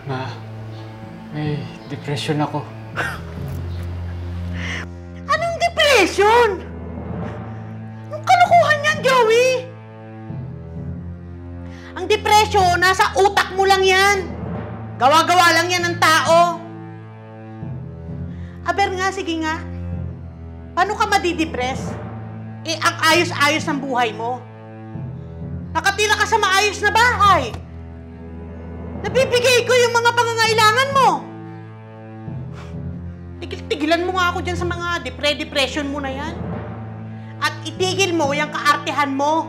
Ma, may depression ako. Anong depression? Anong kalokohan yan, Joey? Ang depression, nasa utak mo lang yan. Gawa-gawa lang yan ng tao. Aber nga, sige nga. Paano ka madidepress? Eh, ang ayos-ayos ng buhay mo. Nakatira ka sa maayos na bahay. Nabibigay ko yung mga pangangailangan mo. Tigilan mo nga ako dyan sa mga depression mo na yan. At itigil mo yung kaartehan mo.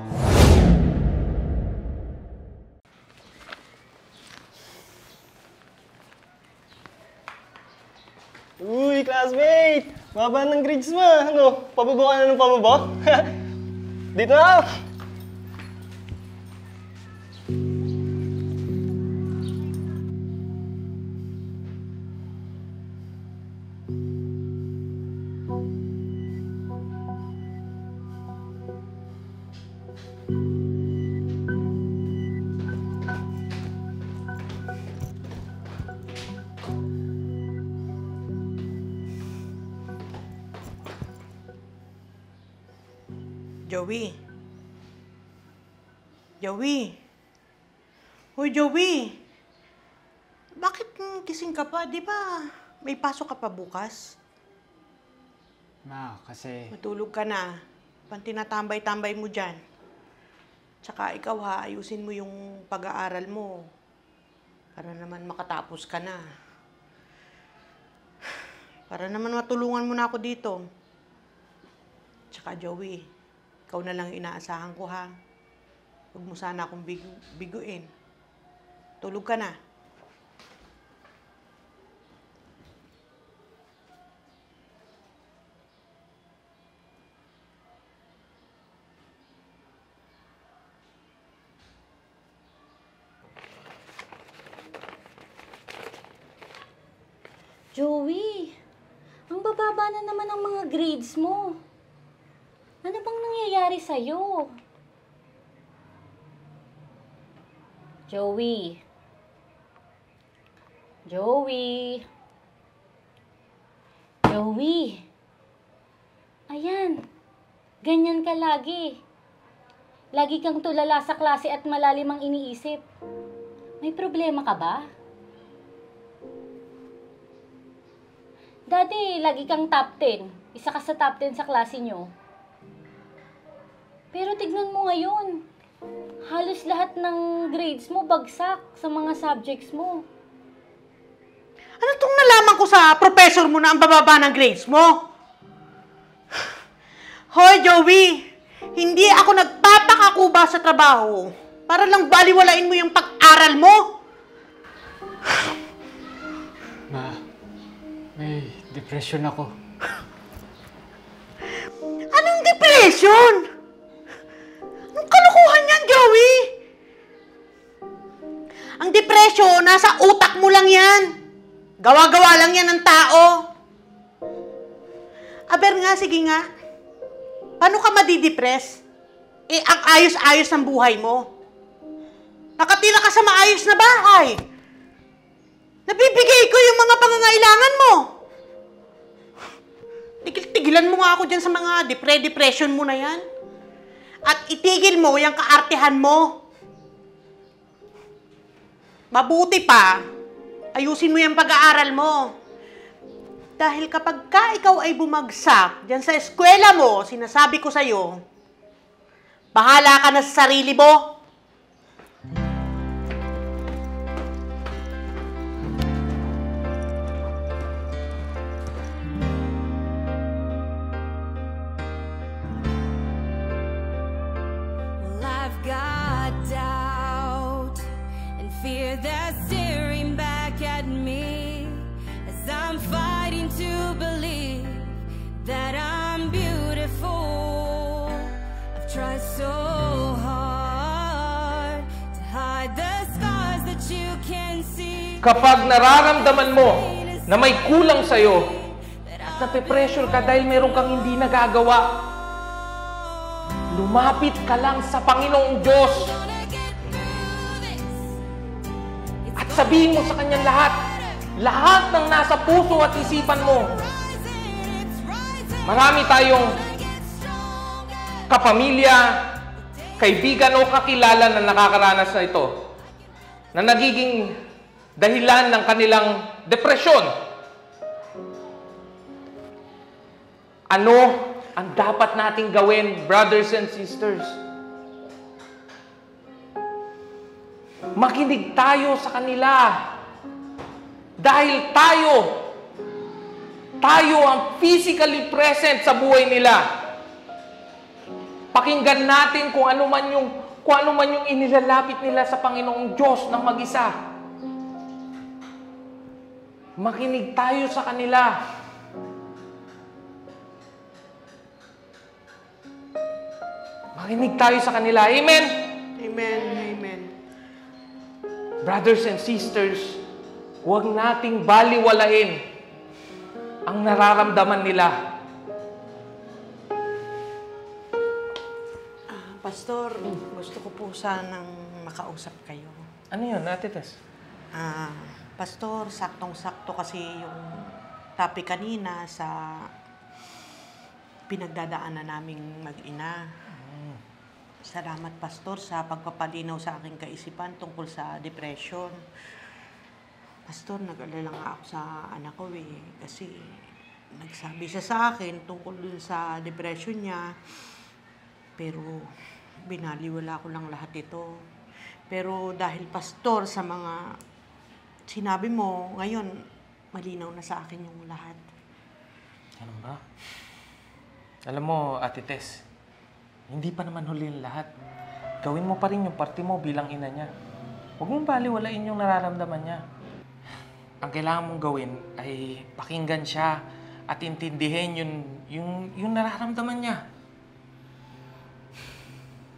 Uy, classmate! Baba ng grades mo. Ano, pababa ka na ng pababa? Dito na! Joey. Joey. Hoy, Joey. Bakit gising ka pa? Di ba may pasok ka pa bukas? Ma, kasi... Matulog ka na. Pang tinatambay-tambay mo dyan. Tsaka ikaw ha, ayusin mo yung pag-aaral mo. Para naman makatapos ka na. Para naman matulungan mo na ako dito. Tsaka Joey, ikaw na lang inaasahan ko ha. Huwag mo sana akong biguin. Tulog ka na. Joey, ang bababa na naman ang mga grades mo. Ano bang nangyayari sa'yo? Joey. Joey. Joey. Ayan. Ganyan ka lagi. Lagi kang tulala sa klase at malalim ang iniisip. May problema ka ba? Dati, lagi kang top 10. Isa ka sa top 10 sa klase nyo. Pero tignan mo ngayon. Halos lahat ng grades mo bagsak sa mga subjects mo. Ano tong nalaman ko sa professor mo na ang bababa ng grades mo? Hoy, Joey! Hindi ako nagpapakakuba sa trabaho para lang baliwalain mo yung pag-aral mo. Ma, may depression ako. Anong depression? Anong kalokohan yan, Joey? Ang depression, nasa utak mo lang yan. Gawa-gawa lang yan ng tao. Aber nga, sige nga. Paano ka madidepress? Eh, ang ayos-ayos ng buhay mo. Nakatira ka sa maayos na bahay. Nabibigay ko yung mga pangangailangan mo. Tigilan mo nga ako dyan sa mga depression mo na yan. At itigil mo yung kaartehan mo. Mabuti pa, ayusin mo yung pag-aaral mo. Dahil kapag ka ikaw ay bumagsak dyan sa eskwela mo, sinasabi ko sa'yo, bahala ka na sa sarili mo. Well, I've got doubt and fear that's staring back at me as I'm fighting to believe that I'm beautiful. I've tried so hard to hide the scars that you can see. Kapag nararamdaman mo na may kulang sa'yo at nape-pressure ka dahil meron kang hindi nagagawa, lumapit ka lang sa Panginoong Diyos. At Sabihin mo sa kanya lahat. Lahat ng nasa puso at isipan mo. Marami tayong kapamilya, kaibigan o kakilala na nakakaranas na ito, na nagiging dahilan ng kanilang depresyon. Ano ang dapat nating gawin, brothers and sisters? Makinig tayo sa kanila. Dahil tayo ang physically present sa buhay nila. Pakinggan natin kung ano man yung inilalapit nila sa Panginoong Diyos ng mag-isa. Makinig tayo sa kanila. Makinig tayo sa kanila. Amen? Amen. Amen. Brothers and sisters, huwag nating baliwalain ang nararamdaman nila. Pastor, gusto ko po sanang makausap kayo. Ano yun, Ate Tess? Pastor, saktong-sakto kasi yung topic kanina sa pinagdadaanan naming mag-ina. Salamat, Pastor, sa pagpapalinaw sa aking kaisipan tungkol sa depression. Pastor, nag-alala nga ako sa anak ko kasi nagsabi siya sa akin tungkol dun sa depression niya. Pero binaliwala ko lang lahat ito. Pero dahil, Pastor, sa mga sinabi mo, ngayon, malinaw na sa akin yung lahat. Ano ba? Alam mo, Ate Tess, hindi pa naman huli ang lahat. Gawin mo pa rin yung parte mo bilang ina niya. Huwag mong baliwalain yung nararamdaman niya. Ang kailangan mong gawin ay pakinggan siya at intindihin yung nararamdaman niya.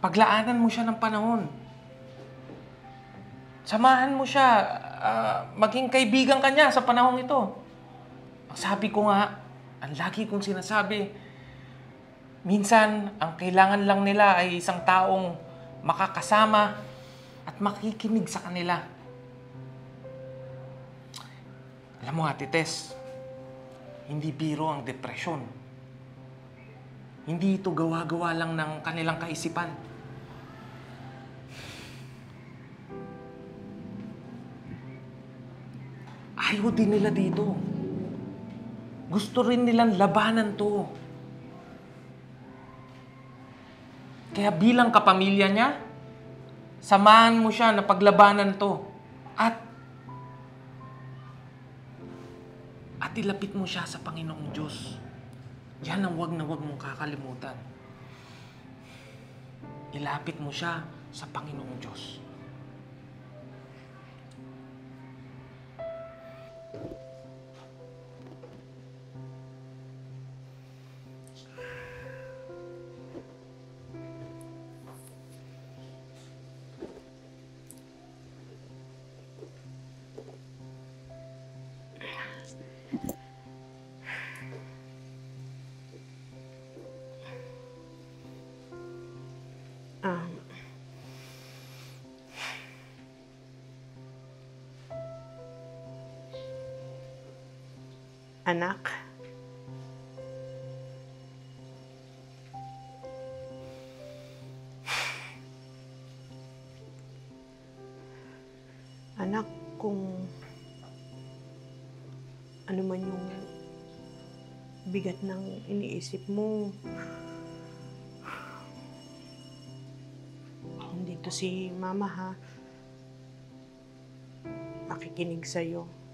Paglaanan mo siya ng panahon. Samahan mo siya. Maging kaibigan ka niya sa panahon ito. Ang sabi ko nga, ang lagi kong sinasabi, minsan, ang kailangan lang nila ay isang taong makakasama at makikinig sa kanila. Alam mo, Ate Tess, hindi biro ang depresyon. Hindi ito gawa-gawa lang ng kanilang kaisipan. Ayaw din nila dito. Gusto rin nilang labanan to. Kaya bilang kapamilya niya, samahan mo siya na paglabanan to. At ilapit mo siya sa Panginoong Diyos. Yan ang wag na wag mong kakalimutan. Ilapit mo siya sa Panginoong Diyos. Anak, kung ano man yung bigat ng iniisip mo, nandito si Mama, ha? Makikinig sa'yo.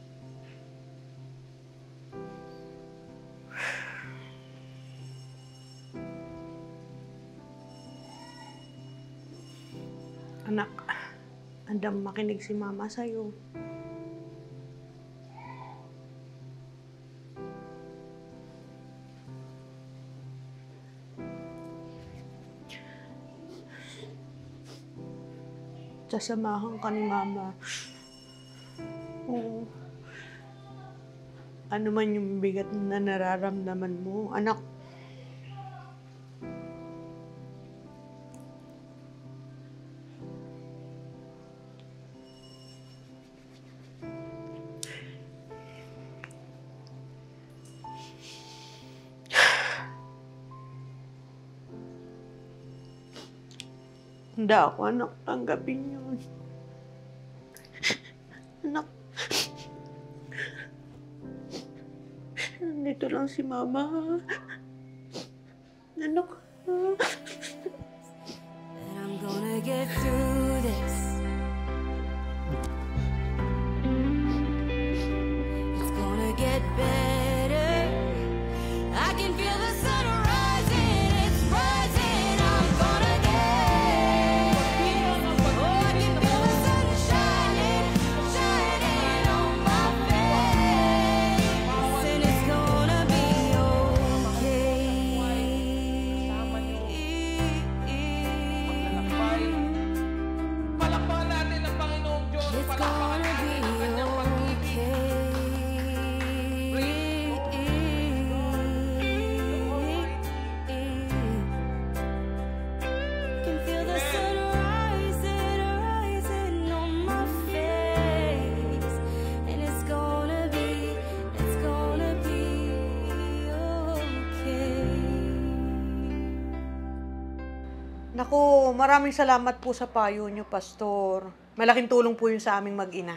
Anak, andang makinig si Mama sa'yo. Sasamahan ka ni Mama. Oo. Ano man yung bigat na nararamdaman mo, anak. Handa ako, anak, tanggapin yun. Anak, nandito lang si Mama. Anak, But I'm gonna get through this. It's gonna get better. I can feel the sun rising, it's rising. I'm gonna get. Oh, I can feel the sun shining, shining on my face, and it's gonna be okay. Palakpakan natin ang Panginoong Diyos. It's Palakpakan gonna natin be ang kanyang pag-ibig. Can feel the sun rising, rising on my face, and it's gonna be okay. naku, maraming salamat po sa payo niyo, Pastor. Malaking tulong po yun sa aming mag-ina.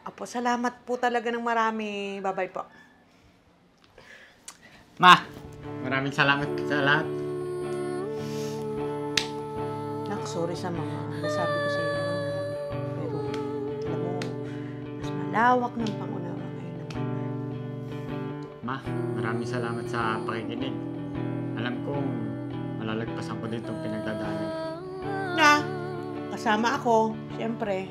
Apo, salamat po talaga ng marami. Bye-bye po. Ma, maraming salamat sa lahat. Nak, sorry sa mga nasabi ko sa iyo. Pero, alam mo, mas malawak ng pangunawa ngayon ng Mama. Ma, maraming salamat sa pakikinig. Alam kong malalagpasan ko din itong pinagdadaanan. Na, kasama ako, siyempre.